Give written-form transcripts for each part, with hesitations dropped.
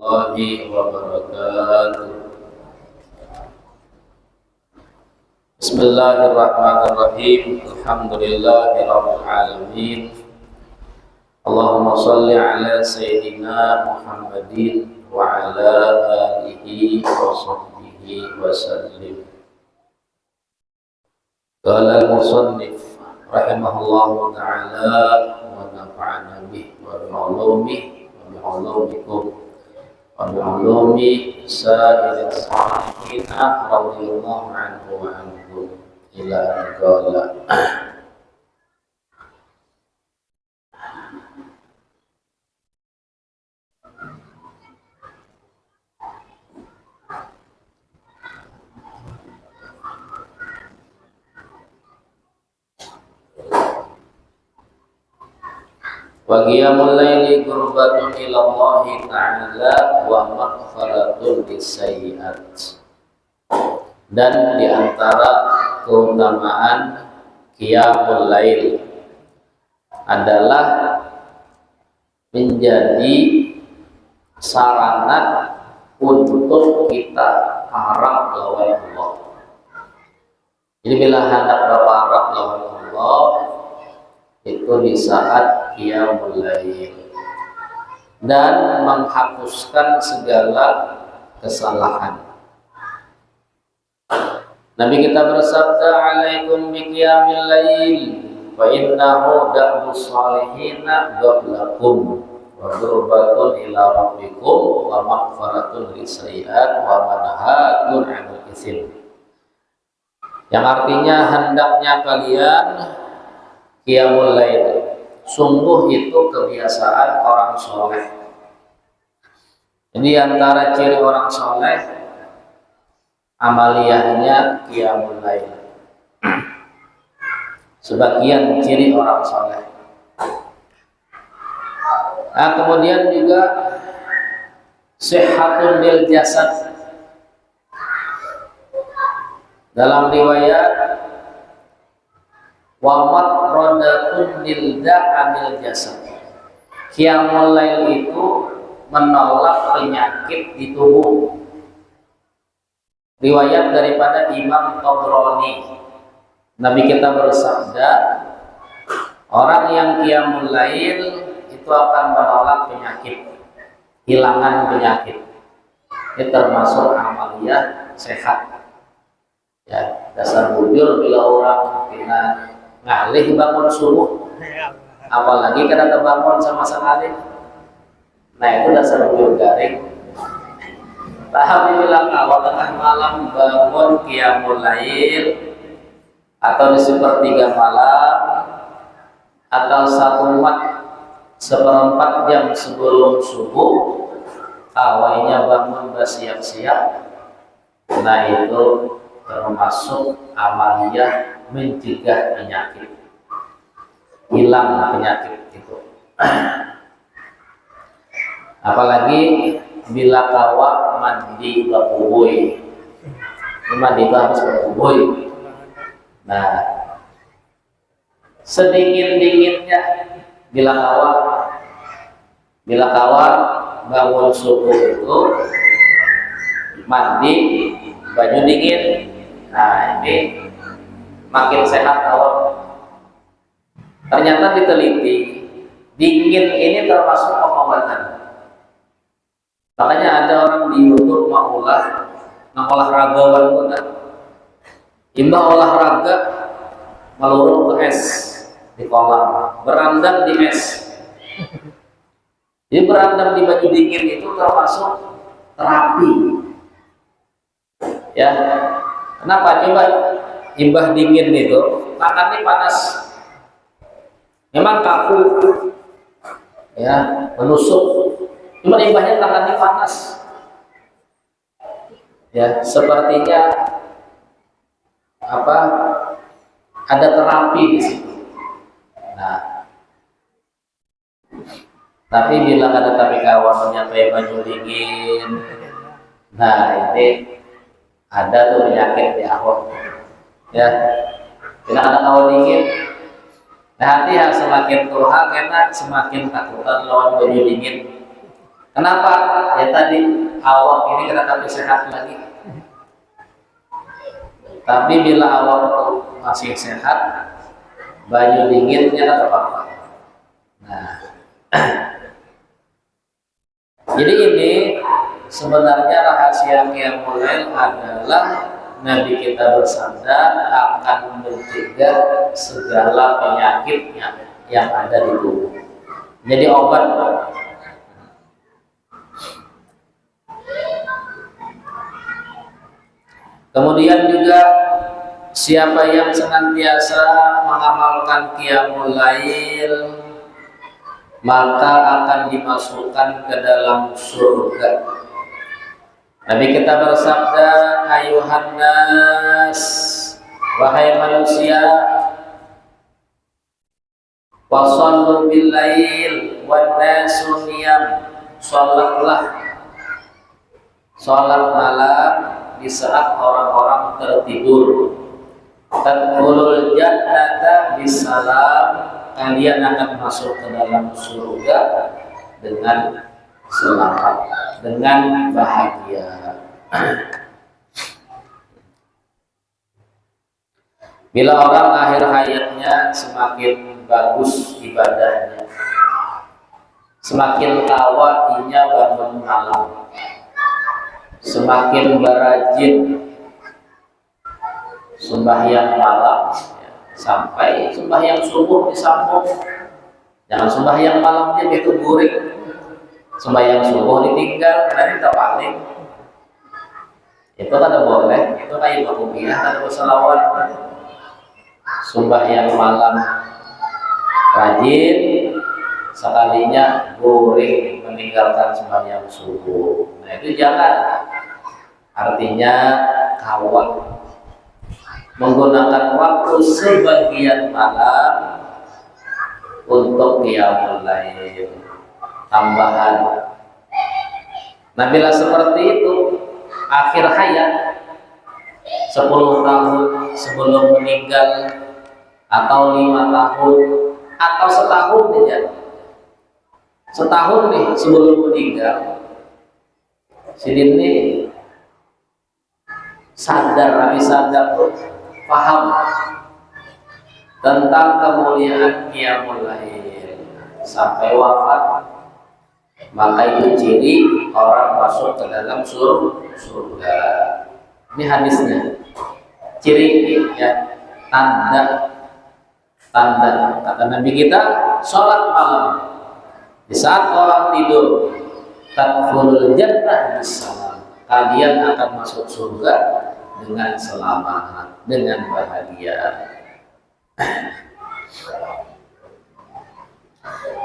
warahmatullahi wabarakatuh. Bismillahirrahmanirrahim. Alhamdulillahirabbil alamin. Allahumma shalli ala sayyidina Muhammadin wa ala alihi wa sahbihi wa sallim. Qala al-musannif rahimahullahu ta'ala wa nafa'ana bihi wa bi'ulumihi wa bi'ulumikum wa bi'ulumi sa'iril salihin radhiyallahu anhu wa anhum ila an qala. Wa qiyamul laili qurbatun ila Allah ta'ala wa maghfiratun lisayyi'at. Dan di antara keutamaan qiyamul lail adalah menjadi sarana untuk kita harap lawan Allah. Jadi bila hendak berharap lawan Allah itu di saat qiyamul lail dan menghapuskan segala kesalahan. Nabi kita bersabda, "Alaikum biqiyamil lail fa innahu da'bus salihina qablakum wa qurbatun ila rabbikum wa maghfiratun lisayyi'at wa manhatun 'anil itsim." Yang artinya hendaknya kalian qiyamul lail. Sungguh itu kebiasaan orang soleh. Jadi antara ciri orang soleh amaliyahnya qiyamul lail. Sebagian ciri orang soleh. Nah, kemudian juga sehatun bil jasad. Dalam riwayat wa matradatun lil da'anil jasad. Qiyamul lail itu menolak penyakit di tubuh. Riwayat daripada Imam Tabrani, Nabi kita bersabda, orang yang qiyamul lail itu akan menolak penyakit, hilangan penyakit. Ini termasuk amaliyah sehat. Ya, dasar bujur bila orang kena ngalih bangun subuh, apalagi kena terbangun sama sekali. Nah, itu dasar bujur garing. Tapi bila awal tengah malam bangun qiyamul lail atau di sepertiga malam atau seperempat jam sebelum subuh awalnya bangun bersiap-siap, nah itu termasuk amaliyah mencegah penyakit, hilang penyakit itu. Apalagi bila kawa mandi babubui, mandi itu harus babubui. Nah, sedingin-dinginnya bila kawa bangun subuh itu mandi baju dingin. Nah, ini makin sehat awal. Ternyata diteliti, dingin ini termasuk pengobatan. Makanya ada orang di YouTube mau olahragawan pun, imbah olahraga meluruk ke es di kolam, berendam di es. Jadi berendam di baju dingin itu termasuk terapi. Ya, kenapa? Coba imbah dingin itu, tangannya panas, memang kaku, ya, menusuk. Cuma imbahnya tangannya panas, ya, sepertinya apa? Ada terapi di situ. Nah, tapi bila ada tapi kawannya pakai baju dingin, nah ini ada tuh penyakit di awal, ya. Bila ada kawan dingin, nah hati ya semakin tua, kita semakin takutan lawan baju dingin. Kenapa? Ya tadi awak ini kena tapi sehat lagi. Tapi bila awak itu masih sehat, baju dinginnya tak apa-apa. Nah, jadi ini sebenarnya rahasia Qiyamul Lail adalah Nabi kita bersabda akan mencegah segala penyakitnya yang ada di tubuh. Jadi obat. Kemudian juga siapa yang senantiasa mengamalkan Qiyamul Lail maka akan dimasukkan ke dalam surga. Nabi kita bersabda, ayuhan nas, wahai manusia, wasallu bil lail wan nasu niyam, salatlah salat malam di saat orang-orang tertidur. Tadkhulul jannata bisalam, kalian akan masuk ke dalam surga dengan selamat, dengan bahagia. Bila orang akhir hayatnya semakin bagus ibadahnya, semakin tawadhunya bangun malam, semakin berajin sembahyang malam, sampai sembahyang subuh disambung. Jangan sembahyang malamnya itu guring, sembahyang subuh ditinggal karena kita paling itu kada boleh, itu kayak bakumiah kada berselawat. Sembahyang malam rajin, sekalinya guring meninggalkan sembahyang subuh. Nah itu jangan, artinya kawat menggunakan waktu sebagian malam untuk Qiyamul Lail tambahan. Nah bila seperti itu akhir hayat 10 tahun sebelum meninggal atau 5 tahun atau setahun saja, setahun nih sebelum meninggal, sidin ini sadar, tuh paham tentang kemuliaan Qiyamul Lail sampai wafat, maka itu ciri orang masuk ke dalam surga. Ini hadisnya, ciri ya, tanda kata Nabi kita, sholat malam di saat orang tidur, tadkhulul jannah bisalam, kalian akan masuk surga dengan selamat, dengan bahagia.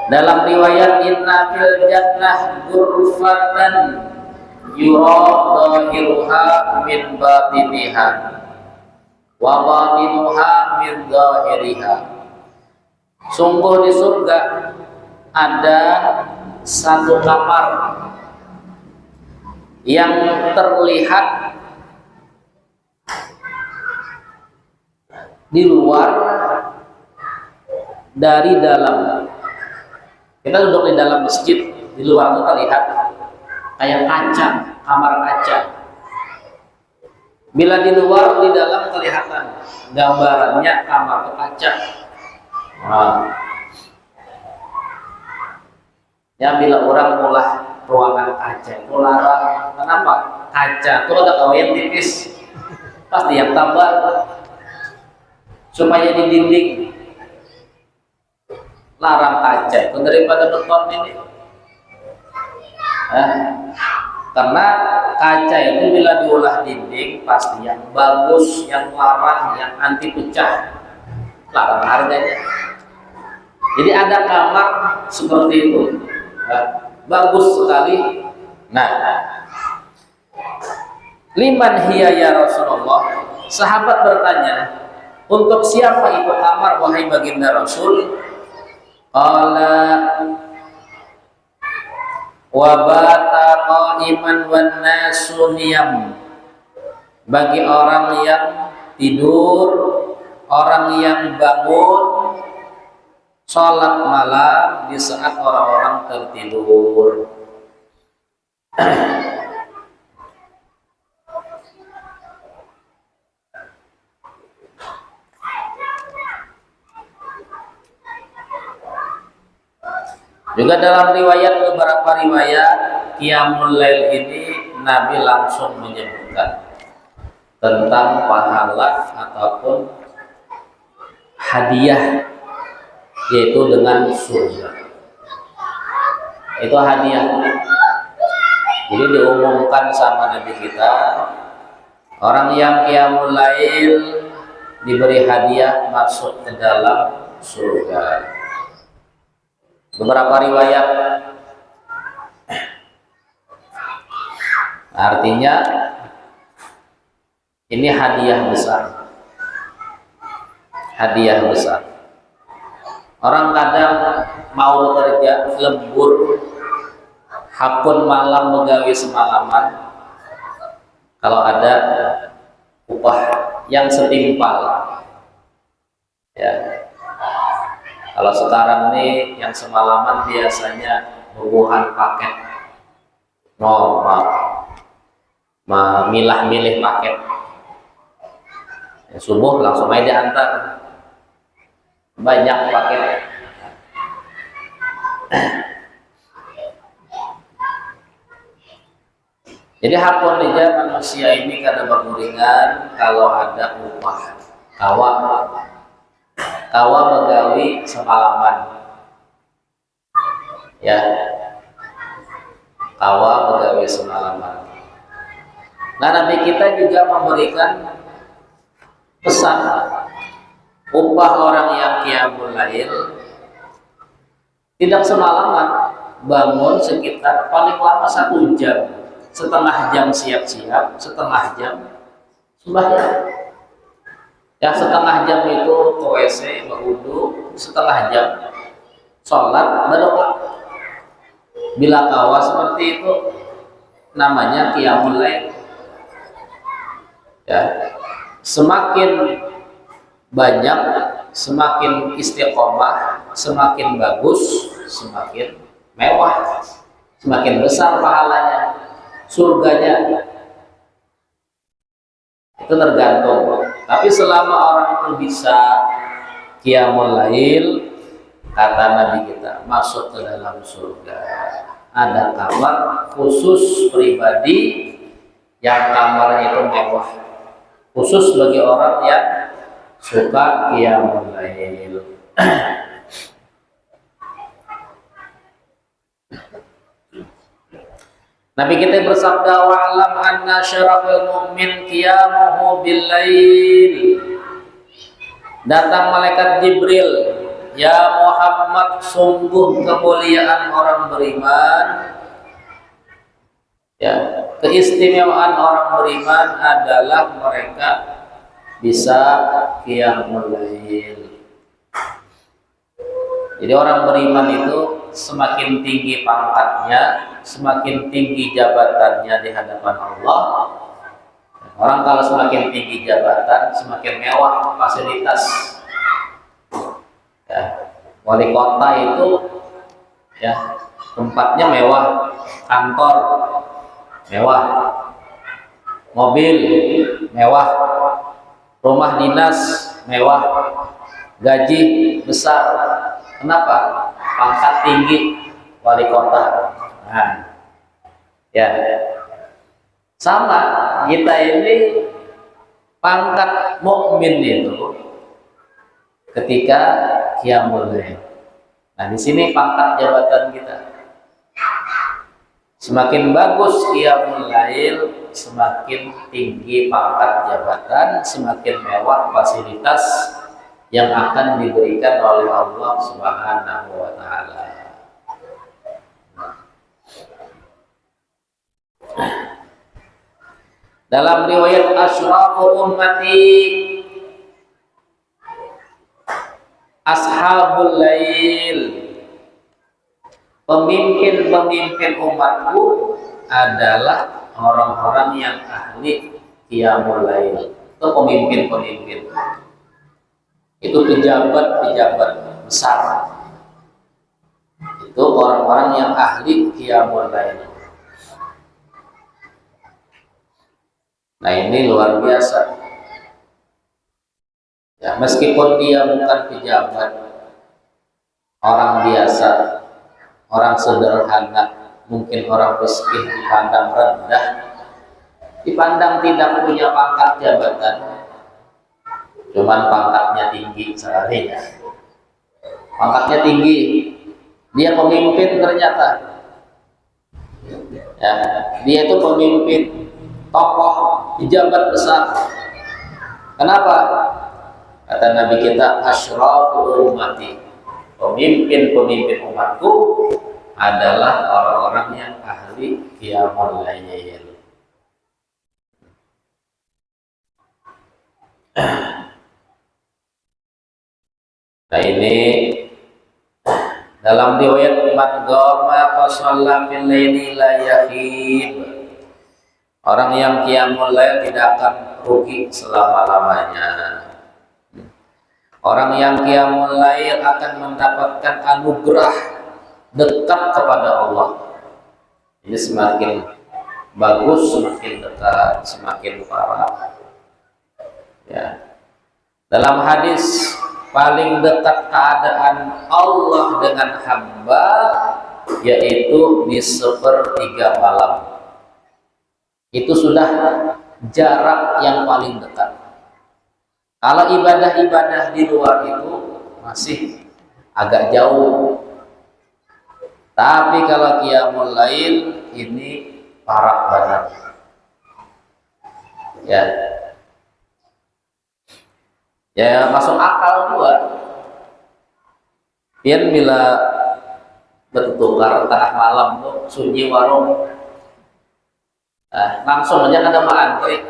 Dalam riwayat inna fil jannah ghurfatan yura dhahiruha min batiniha wa batinuha min dhahiriha. Sungguh di surga ada satu kamar yang terlihat di luar dari dalam. Kita duduk di dalam masjid, di luar itu terlihat kayak kaca, kamar kaca. Bila di luar, di dalam kelihatan gambarannya kamar kaca. Nah, ya bila orang mulai ruangan kaca itu larang. Kenapa? Kaca itu ada kawayan tipis, pasti yang tebal supaya di dinding. Larang kaca itu daripada beton ini. Karena kaca itu bila diolah dinding pasti yang bagus, yang larang, yang anti pecah, larang harganya. Jadi ada kamar seperti itu, bagus sekali. Nah, liman hiya ya Rasulullah? Sahabat bertanya, untuk siapa itu kamar wahai baginda Rasul? Qala wa bata qa'iman wan nasu niyam, bagi orang yang tidur, orang yang bangun sholat malam di saat orang-orang tertidur. Juga dalam beberapa riwayat Qiyamul Lail ini Nabi langsung menyebutkan tentang pahala ataupun hadiah, yaitu dengan surga. Itu hadiah. Jadi diumumkan sama Nabi kita, orang yang Qiyamul Lail diberi hadiah masuk ke dalam surga. Beberapa riwayat artinya ini hadiah besar. Hadiah besar. Orang kadang mau bekerja lembur, hapun malam begawi semalaman, kalau ada upah yang setimpal, ya. Kalau sekarang nih yang semalaman biasanya buruhan paket, memilah-milih paket. Ya, subuh langsung aja diantar, banyak paket. Jadi hakun aja manusia ini kada berguringan kalau ada upah kawa begawi semalaman, ya, kawa begawi semalaman. Nah, Nabi kita juga memberikan pesan upah orang yang Qiyamul Lail tidak semalaman, bangun sekitar paling lama 1 jam, setengah jam siap-siap, setengah jam sembahyang. Ya, setengah jam itu ke WC, berwudu, setengah jam sholat, berdoa. Bila kawa seperti itu, namanya Qiyamul Lail. Ya, semakin banyak, semakin istiqomah, semakin bagus, semakin mewah, semakin besar pahalanya, surganya. Itu tergantung. Tapi selama orang itu bisa Qiyamul Lail, kata Nabi kita, masuk ke dalam surga. Ada kamar khusus pribadi yang kamarnya itu mewah, khusus bagi orang yang suka Qiyamul Lail. Nabi kita bersabda, wa'alam anna syarafil mu'min qiyamuhu bil lail. Datang malaikat Jibril, ya Muhammad, sungguh kemuliaan orang beriman, ya, keistimewaan orang beriman adalah mereka bisa Qiyamul Lail. Jadi orang beriman itu semakin tinggi pangkatnya, semakin tinggi jabatannya di hadapan Allah. Orang kalau semakin tinggi jabatan, semakin mewah fasilitas. Ya, wali kota itu, ya, tempatnya mewah, kantor mewah, mobil mewah, rumah dinas mewah, gaji besar. Kenapa? Pangkat tinggi wali kota. Nah, ya, sama kita ini pangkat mukmin itu ketika Qiyamul Lail. Nah, di sini pangkat jabatan kita. Semakin bagus Qiyamul Lail, semakin tinggi pangkat jabatan, semakin mewah fasilitas yang akan diberikan oleh Allah Subhanahu wa Ta'ala. Dalam riwayat asyraqu ummati ashabul lail, pemimpin-pemimpin umatku adalah orang-orang yang ahli Qiyamul Lail. Itu pemimpin-pemimpin, itu pejabat-pejabat besar, itu orang-orang yang ahli Qiyamul Lail. Nah ini luar biasa. Ya, meskipun dia bukan pejabat, orang biasa, orang sederhana, mungkin orang miskin dipandang rendah, dipandang tidak punya pangkat jabatan, cuman pangkatnya tinggi seharusnya. Pangkatnya tinggi, dia pemimpin ternyata. Ya, dia itu pemimpin, tokoh, pejabat besar. Kenapa? Kata Nabi kita, asyraful ummati, pemimpin-pemimpin umatku adalah orang-orang yang ahli qiyamul lail. Nah ini dalam riwayat man qama fa shalla fil laili la yakhib, orang yang qiyamul lail tidak akan rugi selama-lamanya. Orang yang qiyamul lail akan mendapatkan anugerah dekat kepada Allah. Ini semakin bagus, semakin dekat, semakin parah. Ya. Dalam hadis, paling dekat keadaan Allah dengan hamba yaitu di 1/3 malam. Itu sudah jarak yang paling dekat. Kalau ibadah-ibadah di luar itu masih agak jauh. Tapi kalau qiyamul lail ini parah banget. Ya. Ya masuk akal juga. Pian bila bertukar tengah malam tuh sunyi warung, langsung aja ada antri.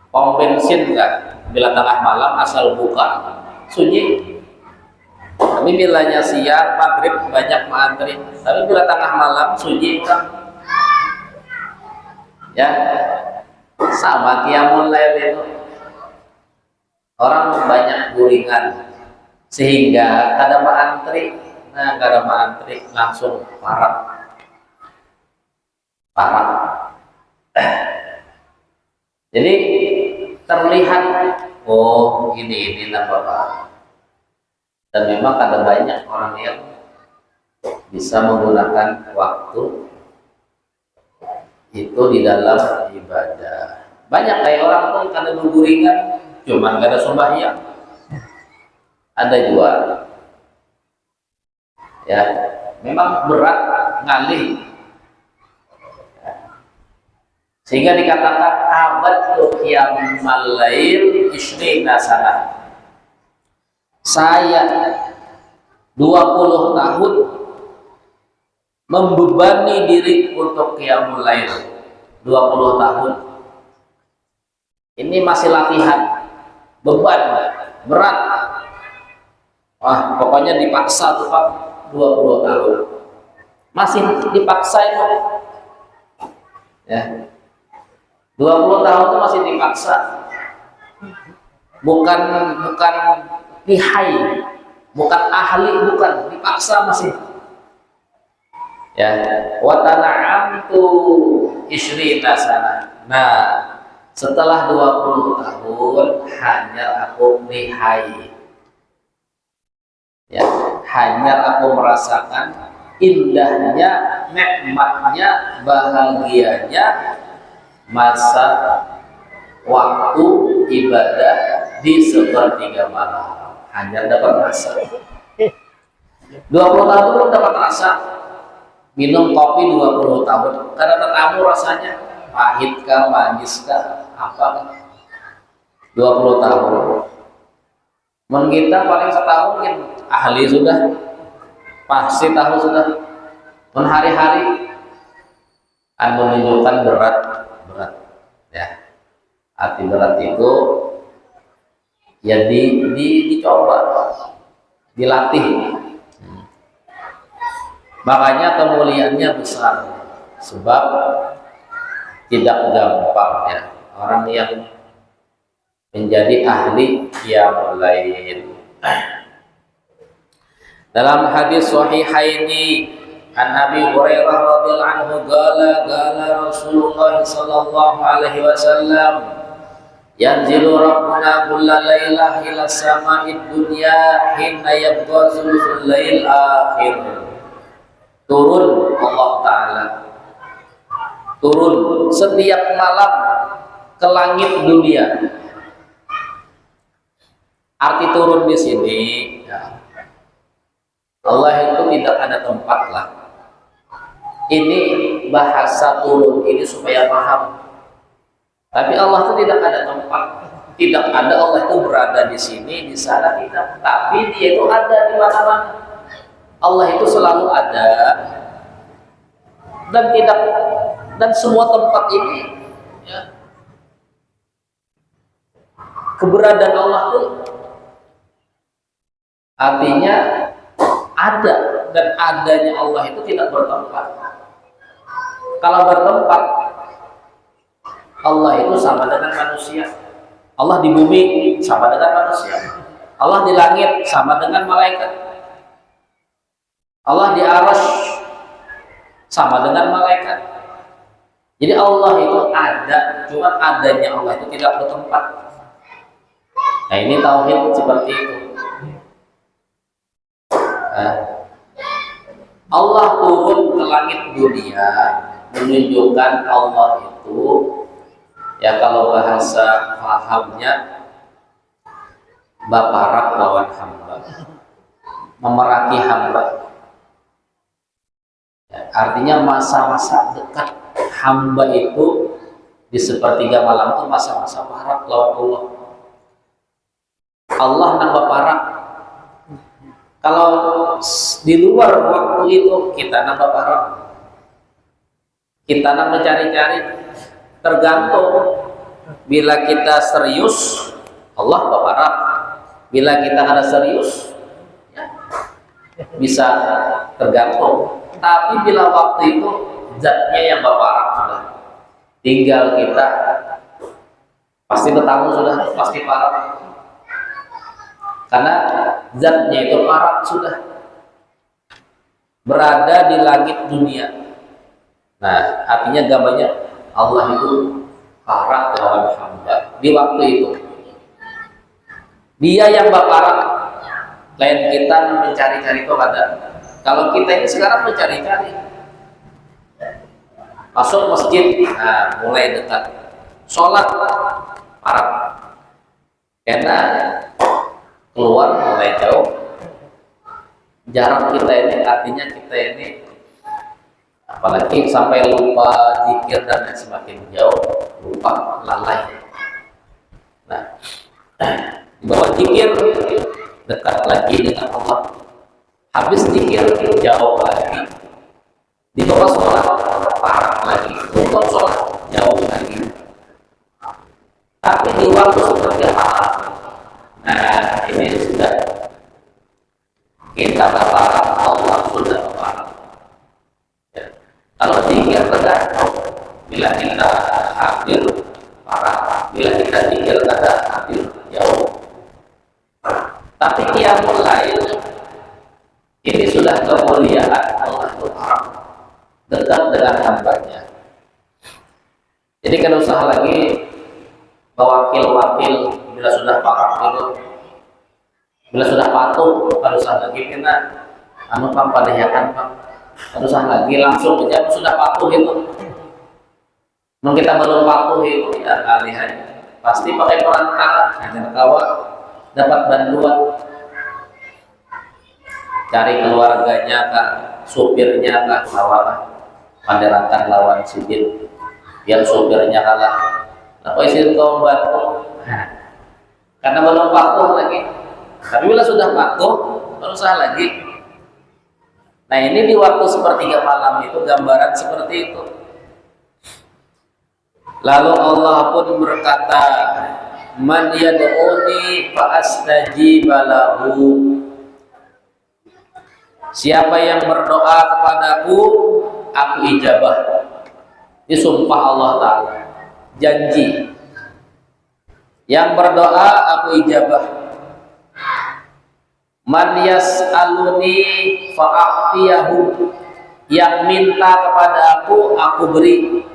Pom bensin kan, bila tengah malam asal buka sunyi. Tapi bilanya siang maghrib banyak mengantri. Tapi bila tengah malam sunyi kan, ya sama qiyamul lail itu. Orang banyak gulingan sehingga kada antri. Nah, kada antri langsung parah. Jadi terlihat oh ini Bapak. Dan memang kada banyak orang yang bisa menggunakan waktu itu di dalam ibadah. Banyak kayak orang tuh kada gulingan cuman gak ada sembahyang. Ada juga ya memang berat ngalih, sehingga dikatakan abad qiyamul lail ishrina sanah. Saya 20 tahun membebani diri untuk qiyamul lail. 20 tahun ini masih latihan, beban berat. Wah, pokoknya dipaksa tuh Pak, 20 tahun masih dipaksa itu ya. 20 tahun itu masih dipaksa, bukan lihai, bukan ahli, bukan dipaksa masih ya. Wa tana'amtu ishrina sana. Nah, setelah 20 tahun hanya aku lihai. Ya, hanya aku merasakan indahnya, nikmatnya, bahagianya masa waktu ibadah di 1/3 malam. Hanya dapat rasa. 20 tahun belum dapat rasa. Minum kopi 20 tahun karena tetamu rasanya pahit kah, manis kah, apa 20 tahun. Men kita paling setahun mungkin ahli sudah, pasti tahu sudah. Men hari-hari menunjukkan berat ya. Arti berat itu ya dicoba, dilatih. Makanya kemuliaannya besar, sebab tidak gampang ya orang yang menjadi ahli qiyamul lail. Dalam hadis sahihaini an Abi Hurairah radhiyallahu anhu qala Rasulullah sallallahu alaihi wasallam, yanzilu rabbuna kulla lailah ila sama'id dunya hina yabqa sulusul lail akhir. Turun Allah Ta'ala, turun setiap malam ke langit dunia. Arti turun di sini, ya, Allah itu tidak ada tempat lah. Ini bahasa turun ini supaya paham. Tapi Allah itu tidak ada tempat, tidak ada Allah itu berada di sini, di sana tidak. Tapi Dia itu ada di mana-mana. Allah itu selalu ada dan semua tempat ini, ya, keberadaan Allah itu artinya ada, dan adanya Allah itu tidak bertempat. Kalau bertempat, Allah itu sama dengan manusia. Allah di bumi sama dengan manusia. Allah di langit sama dengan malaikat. Allah di arasy sama dengan malaikat. Jadi Allah itu ada, cuma adanya Allah itu tidak bertempat. Nah, ini tauhid seperti itu. Allah turun ke langit dunia menunjukkan Allah itu, ya kalau bahasa pahamnya, baparak lawan hamba, memeraki hamba. Ya, artinya masa-masa dekat hamba itu di sepertiga malam itu masa-masa parak lawan Allah. Allah nambah parak. Kalau di luar waktu itu kita nambah parak, kita nambah cari-cari. Tergantung. Bila kita serius, Allah baparak. Bila kita ada serius, ya, bisa tergantung. Tapi bila waktu itu zatnya yang baparak sudah, tinggal kita pasti bertamu sudah, pasti parak. Karena zatnya itu parak sudah, berada di langit dunia. Nah, artinya gambarnya Allah itu parak lawan hamba di waktu itu. Dia yang baparak, lain kita mencari-cari kepada. Kalau kita ini sekarang mencari-cari, masuk masjid, nah mulai dekat, sholat parak, karena keluar mulai jauh. Jarak kita ini artinya kita ini, apalagi sampai lupa zikir dan semakin jauh, lupa, lalai. Nah, di bawah zikir dekat lagi dengan Allah, habis zikir jauh lagi, di bawah sholat parah lagi, lupa sholat jauh lagi. Tapi di waktu seperti apa? Nah, ini sudah kita bapak Allah sudah bapak. Ya. Kalau zikir tergantung, bila kita hadir parah, bila kita zikir ada hadir jauh. Tapi qiyamul lail ini sudah kemuliaan Allah Ta'ala, dekat dengan hambanya. Jadi kan usaha lagi wakil-wakil, bila sudah parah itu, bila sudah patuh, pada usaha lagi kita anu pang padayakan pang, pada usaha lagi langsung aja sudah patuh itu. Kalau kita belum patuh itu ya kali aja, pasti pakai perantara, hanya kawan dapat bantuan. Cari keluarganya kah, supirnya kah, lawan panderakan lawan sipir, biar supirnya kalah. Nah, isi kau bantu, karena belum patuh lagi. Tapi bila sudah patuh, berusaha lagi. Nah, ini di waktu sepertiga malam itu gambaran seperti itu. Lalu Allah pun berkata, "Man yad'uni fa astajiba lahu." Siapa yang berdoa kepadaku, aku ijabah. Ini sumpah Allah Ta'ala, janji. Yang berdoa aku ijabah. Man yas'aluni fa'atiyahu. Yang minta kepada aku beri.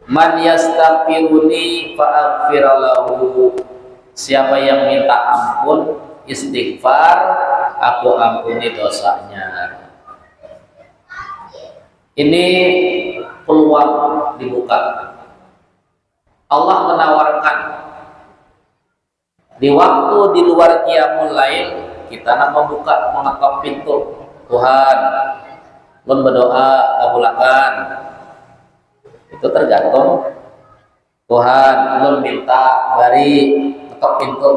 Man yastaghfiruni fa'aghfir lahu. Siapa yang minta ampun, istighfar, aku ampuni dosanya. Ini peluang dibuka. Allah menawarkan di waktu di luar qiyamul lail kita nak membuka, mengetok pintu. Tuhan, mun berdoa kabulakan. Itu tergantung Tuhan. Mun minta bari, ketok pintu.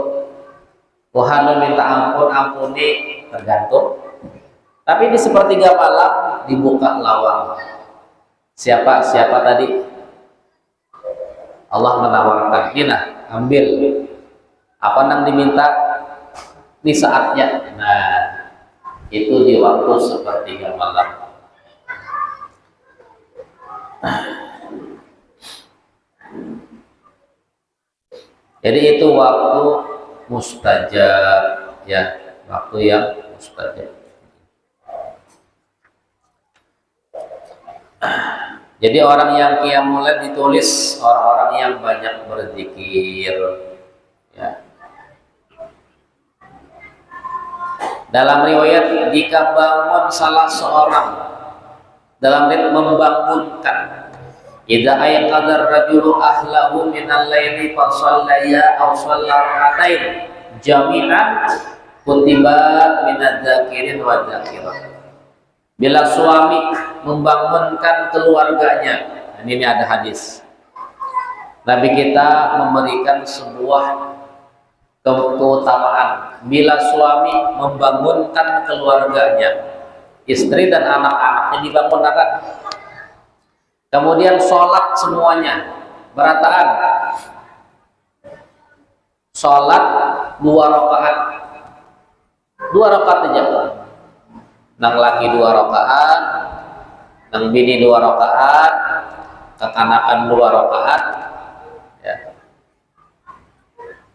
Tuhan, mun minta ampun, ampuni, tergantung. Tapi di sepertiga malam dibuka lawang. Siapa tadi? Allah menawarkan, "Ini ambil apa yang diminta, ini saatnya." Nah, itu di waktu sepertiga malam. Jadi itu waktu mustajab, ya, waktu yang mustajab. Jadi orang yang qiyamul lail ditulis orang-orang yang banyak berzikir, ya. Dalam riwayat, jika bangun salah seorang dalam rit membangunkan, idza ayqadar rajulu ahlahu minal laili fa shallaya aw shallaratain jami'an kutiba minadz zakirin wa dzakirat. Bila suami membangunkan keluarganya, ini ada hadis. Nabi kita memberikan sebuah keutamaan. Bila suami membangunkan keluarganya, istri dan anak-anaknya dibangunkan, kemudian sholat semuanya berataan, sholat 2 rakaat aja. Nang laki 2 rakaat, nang bini 2 rakaat, kekanakan 2 rakaat, ya.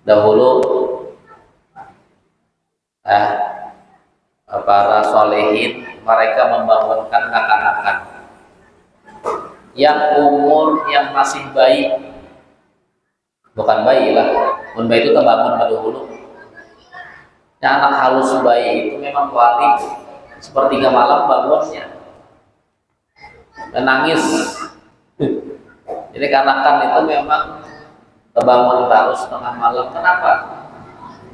Dahulu para solehin mereka membangunkan kekanakan yang umur yang masih bayi, bukan bayi lah, bayi itu terbangun dahulu. Yang anak halus bayi itu memang wali. Sepertiga malam bangunnya menangis. Jadi kanakan itu memang terbangun terus tengah malam. Kenapa?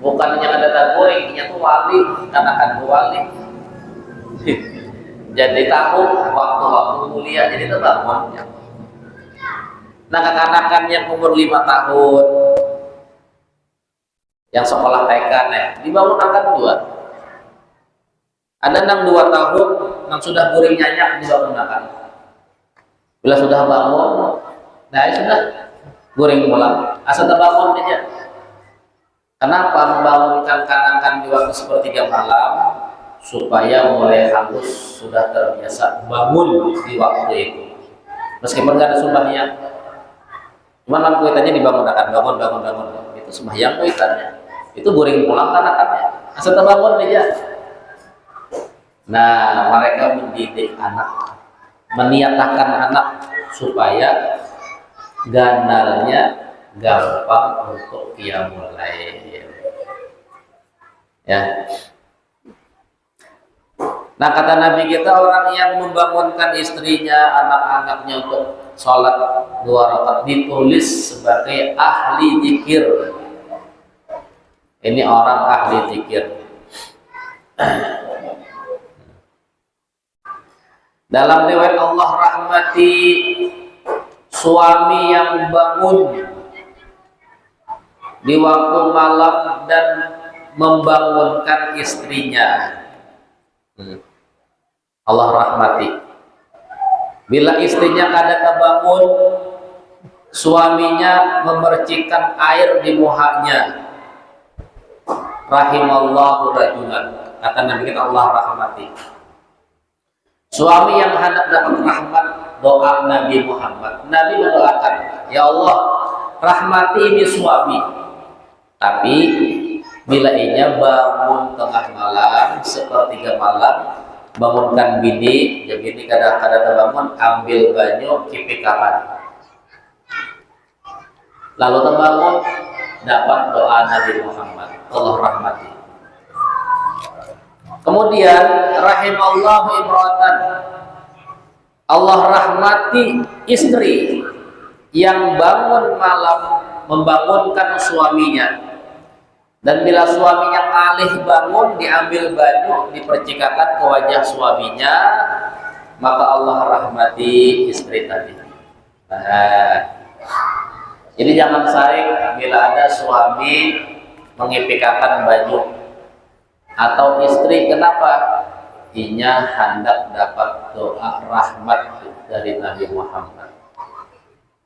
Bukannya ada tagoringnya tuh wali, kanakan wali. Jadi tahu waktu-waktu mulia, jadi terbangunnya. Nah, kanakan yang umur 5 tahun yang sekolah TK dibangun akan 2. Ada yang 2 tahun yang sudah guring nyanyak dibangunkan. Bila sudah bangun, nah sudah guring pulang. Asal terbangun aja. Kenapa membangunkan kanakan di waktu sepertiga malam? Supaya mulai halus sudah terbiasa bangun di waktu itu. Meskipun nggak ada sembahyang, cuma lampu kuitannya dibangunkan, bangun. Itu sembahyang kuitannya. Itu guring pulang kanakannya. Asal terbangun aja. Nah, mereka mendidik anak, meniatakan anak supaya ganalnya gampang untuk qiyamul lail. Ya. Nah, kata Nabi kita, orang yang membangunkan istrinya, anak-anaknya untuk sholat 2 rakaat ditulis sebagai ahli zikir. Ini orang ahli zikir. Dalam riwayat, Allah rahmati suami yang bangun di waktu malam dan membangunkan istrinya. Allah rahmati. Bila istrinya kada terbangun, suaminya memercikan air di muhanya. Rahimallahu rajulan. Kata Nabi kita, Allah rahmati. Suami yang hendak dapat rahmat, doa Nabi Muhammad. Nabi mendoakan, ya Allah, rahmati ini suami. Tapi bila ia bangun tengah malam, sepertiga malam, bangunkan bini, ya bini kadang-kadang terbangun, ambil banyu, kipikapan. lalu terbangun, dapat doa Nabi Muhammad, Allah rahmati. Kemudian rahimallahu imra'atan, Allah rahmati istri yang bangun malam membangunkan suaminya, dan bila suaminya alih bangun, diambil baju dipercikakan ke wajah suaminya, maka Allah rahmati istri tadi. Nah, jadi jangan saring bila ada suami mengipikakan baju atau istri. Kenapa? Inya hendak dapat doa rahmat dari Nabi Muhammad,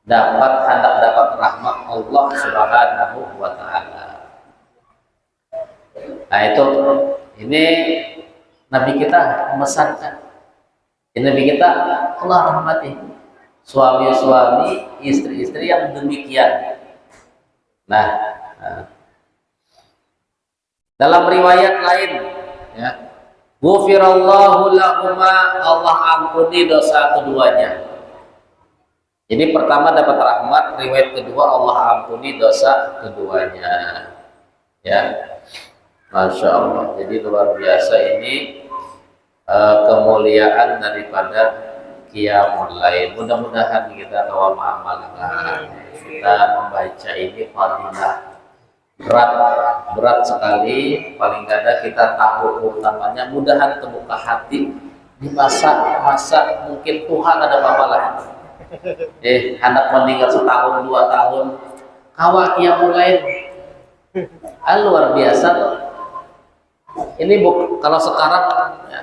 hendak dapat rahmat Allah Subhanahu wa Ta'ala. Nah itu, ini Nabi kita memesankan, ini Nabi kita Allah rahmati suami-suami, istri-istri yang demikian. Nah, dalam riwayat lain, ya, ghufirallahu lahuma, Allah ampuni dosa keduanya. Jadi pertama dapat rahmat, riwayat kedua Allah ampuni dosa keduanya. Ya, Masya Allah. Jadi luar biasa ini kemuliaan daripada Qiyamul Lail. Mudah-mudahan kita tahu mengamalkan. Kita membaca ini fadilah berat sekali. Paling kadang kita tahu utamanya. Mudahan terbuka hati di masa mungkin Tuhan ada apa-apa lah. Anak meninggal setahun 2 tahun, kawak Qiyamul Lail. Luar biasa tuh. Ini kalau sekarang ya,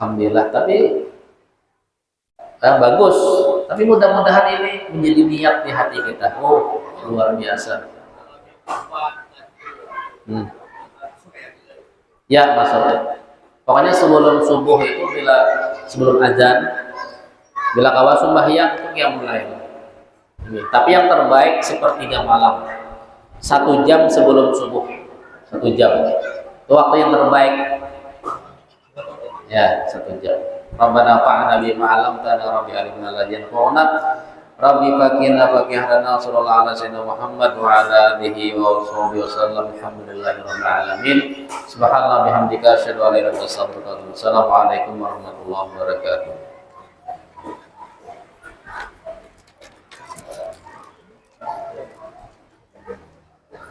alhamdulillah, tapi bagus. Tapi mudah-mudahan ini menjadi niat di hati kita. Oh, luar biasa. Ya, maksudnya. Pokoknya sebelum subuh itu, sebelum azan, bila kawal sembahyang itu Qiyamul Lail. Tapi yang terbaik sepertiga malam, 1 jam sebelum subuh, 1 jam. Itu waktu yang terbaik. Ya, 1 jam. Rabbana fa'na bima 'allamtana rabbi alimna lajin fauna rabbi fakina fakihrana sallallahu ala sayyidina Muhammad wa ala alihi wa sahbihi wasallam. Alhamdulillahi rabbil alamin. Subhanallah bihamdika asyhadu an la ilaha illa anta astaghfiruka wa atubu ilaik. Assalamualaikum warahmatullahi wabarakatuh.